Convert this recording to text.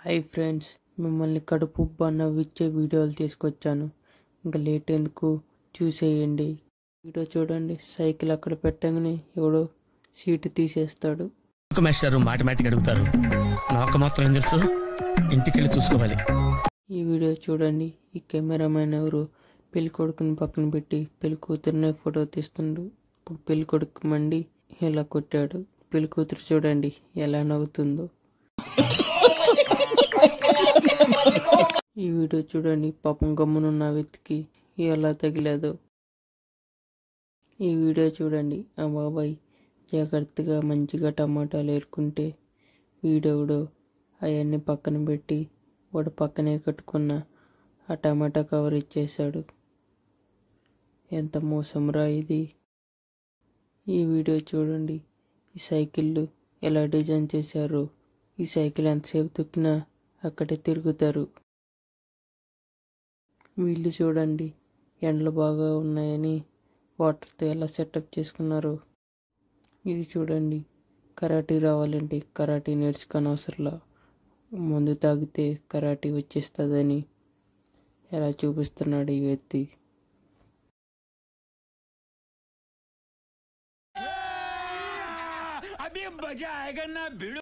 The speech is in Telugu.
హాయ్ ఫ్రెండ్స్, మిమ్మల్ని కడుపుబ్బా నవ్విచ్చే వీడియోలు తీసుకొచ్చాను. ఇంకా లేట్ ఎందుకు, చూసేయండి. వీడియో చూడండి. సైకిల్ అక్కడ పెట్టగానే ఎవడో సీటు తీసేస్తాడు. మాస్టర్ మాటమాటిక్ అడుగుతారు, నాకు మాత్రం ఏం తెలుసు, ఇంటికెళ్ళి చూసుకోవాలి. ఈ వీడియో చూడండి. ఈ కెమెరామెన్ ఎవరు పెళ్లి కొడుకుని పక్కన పెట్టి పెళ్లి కూతురునే ఫోటో తీస్తుండు. పెళ్లి కొడుకు మండి ఇలా కొట్టాడు. పెళ్లి కూతురు చూడండి ఎలా నవ్వుతుందో. ఈ వీడియో చూడండి. పాపం గమ్మునున్న వ్యక్తికి ఎలా తగిలేదో. ఈ వీడియో చూడండి. ఆ బాబాయ్ జాగ్రత్తగా మంచిగా టమాటాలు ఏరుకుంటే వీడెవడో అవన్నీ పక్కన పెట్టి వాడు పక్కనే కట్టుకున్న ఆ టమాటా కవర్ ఇచ్చేశాడు. ఎంత మోసంరా ఇది. ఈ వీడియో చూడండి. ఈ సైకిళ్ళు ఎలా డిజైన్ చేశారు. ఈ సైకిల్ ఎంతసేపు తొక్కినా అక్కడే తిరుగుతారు. వీళ్ళు చూడండి, ఎండలు బాగా ఉన్నాయని వాటర్తో ఎలా సెటప్ చేసుకున్నారు. ఇది చూడండి. కరాటీ రావాలంటే కరాటీ నేర్చుకొని అవసరంలా, మందు తాగితే కరాటీ వచ్చేస్తుందని ఎలా చూపిస్తున్నాడు ఈ వ్యక్తి. अभी मजा आएगा ना भिड़ो।